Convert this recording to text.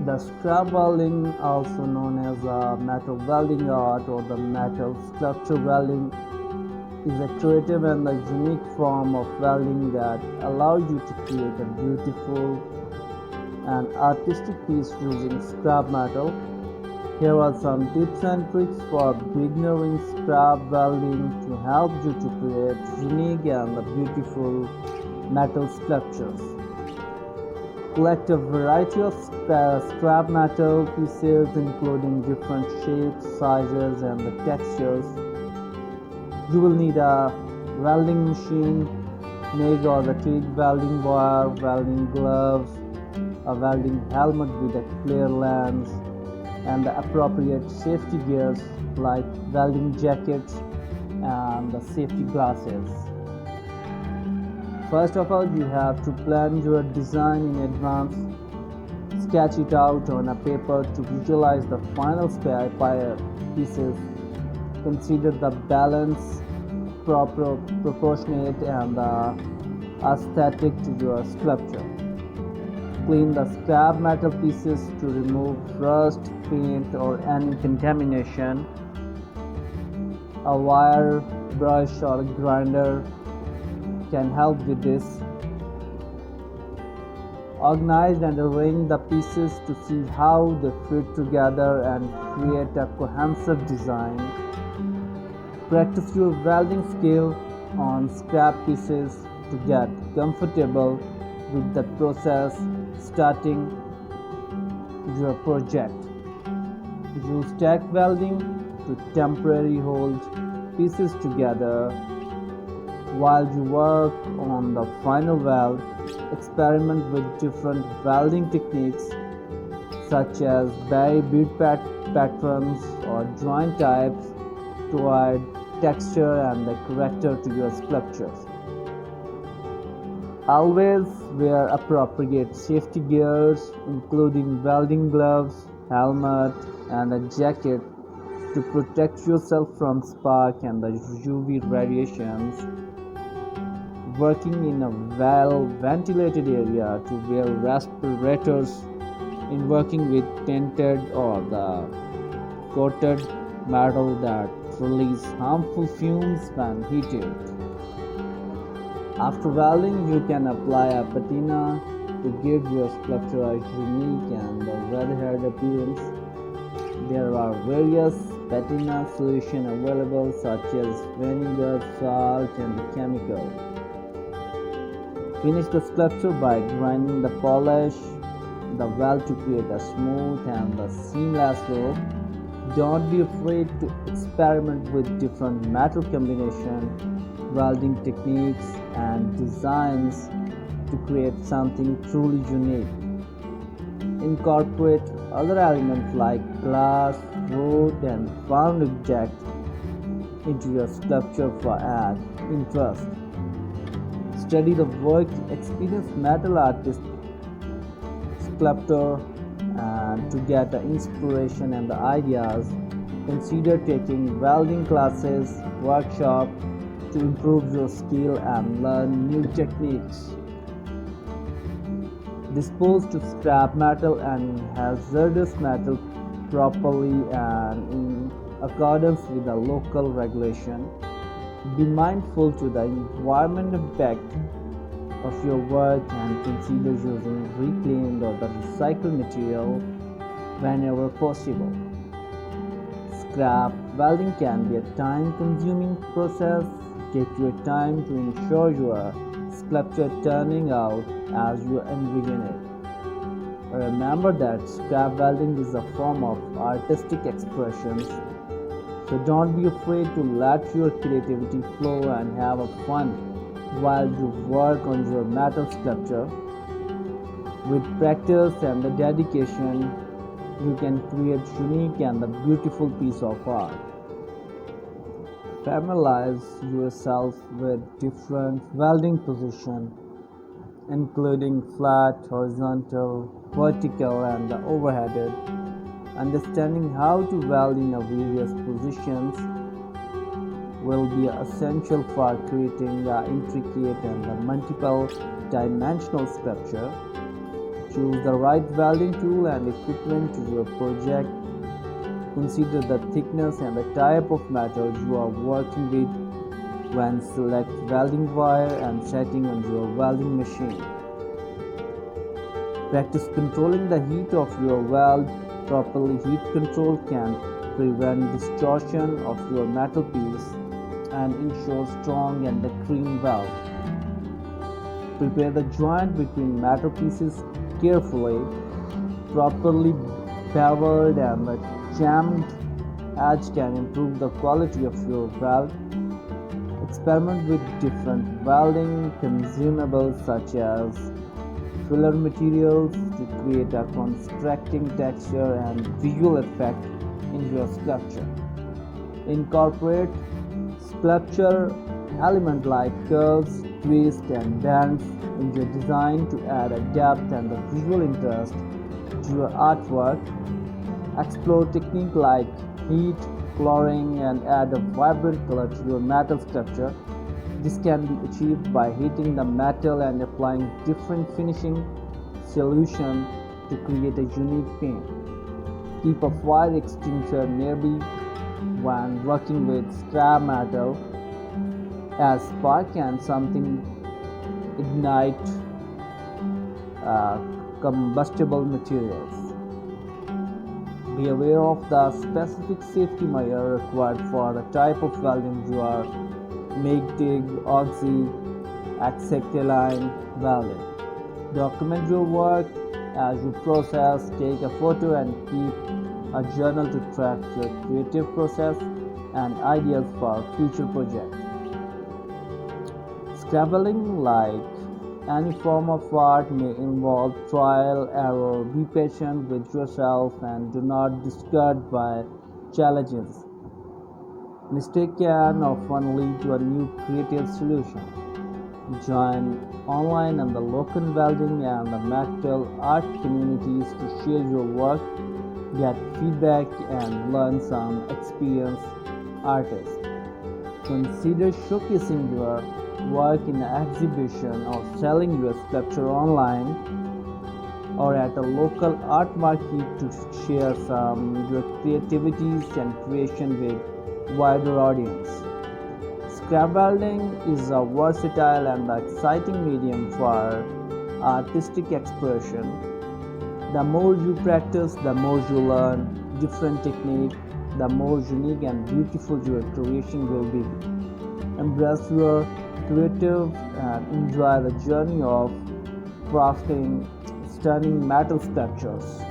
The scrap welding, also known as metal welding art or the metal sculpture welding, is a creative and a unique form of welding that allows you to create a beautiful and artistic piece using scrap metal. Here are some tips and tricks for beginner in scrap welding to help you to create unique and beautiful metal sculptures. Collect a variety of scrap metal pieces including different shapes, sizes and the textures. You will need a welding machine, MIG or the TIG welding wire, welding gloves, a welding helmet with a clear lens, and the appropriate safety gears like welding jackets and the safety glasses. First of all, you have to plan your design in advance. Sketch it out on a paper to visualize the final pieces. Consider the balance, proportionate, and aesthetic to your sculpture. Clean the scrap metal pieces to remove rust, paint, or any contamination. A wire brush or a grinder can help with this. Organize and arrange the pieces to see how they fit together and create a cohesive design. Practice your welding skill on scrap pieces to get comfortable with the process starting your project. Use tack welding to temporarily hold pieces together while you work on the final weld. Experiment with different welding techniques such as bead patterns or joint types to add texture and the character to your sculptures. Always wear appropriate safety gears including welding gloves, helmet and a jacket to protect yourself from spark and the UV radiations. Working in a well-ventilated area to wear respirators in working with tinted or the coated metal that release harmful fumes when heated. After welding, you can apply a patina to give your sculpture a unique and red-haired appearance. There are various patina solutions available such as vinegar, salt, and chemical. Finish the sculpture by grinding the polish the weld to create a smooth and seamless flow. Don't be afraid to experiment with different metal combinations, welding techniques, and designs to create something truly unique. Incorporate other elements like glass, wood, and found objects into your sculpture for added interest. Study the work, experience metal artist, sculptor, and to get the inspiration and the ideas. Consider taking welding classes, workshop to improve your skill and learn new techniques. Dispose to scrap metal and hazardous metal properly and in accordance with the local regulation. Be mindful to the environmental impact of your work and consider using reclaimed or the recycled material whenever possible. Scrap welding can be a time-consuming process. Take your time to ensure your sculpture turning out as you envision it. Remember that scrap welding is a form of artistic expression, so don't be afraid to let your creativity flow and have a fun while you work on your metal sculpture. With practice and the dedication, you can create unique and a beautiful piece of art. Familiarize yourself with different welding positions, including flat, horizontal, vertical, and overheaded. Understanding how to weld in various positions will be essential for creating intricate and multiple dimensional sculpture. Choose the right welding tool and equipment to your project. Consider the thickness and the type of metal you are working with when select welding wire and setting on your welding machine. Practice controlling the heat of your weld. Properly heat control can prevent distortion of your metal piece and ensure strong and clean weld. Prepare the joint between metal pieces carefully. Properly beveled and the jammed edge can improve the quality of your weld. Experiment with different welding consumables such as filler materials to create a contrasting texture and visual effect in your sculpture. Incorporate sculpture elements like curves, twists, and bends in your design to add a depth and a visual interest to your artwork. Explore techniques like heat, coloring, and add a vibrant color to your metal sculpture. This can be achieved by heating the metal and applying different finishing solutions to create a unique paint. Keep a fire extinguisher nearby when working with scrap metal, as spark and something ignite combustible materials. Be aware of the specific safety measure required for the type of welding you are MIG, oxy, acetylene welding. Document your work as you process, take a photo and keep a journal to track your creative process and ideas for future projects. Scrap welding, like any form of art, may involve trial, error. Be patient with yourself and do not discouraged by challenges. Mistake can often lead to a new creative solution. Join online and the local welding and the metal art communities to share your work, get feedback, and learn some experienced artists. Consider showcasing your work in an exhibition or selling your sculpture online or at a local art market to share some your creativities and creation with wider audience. Scrap welding is a versatile and exciting medium for artistic expression. The more you practice, the more you learn different techniques, the more unique and beautiful your creation will be. Embrace your creative and enjoy the journey of crafting stunning metal sculptures.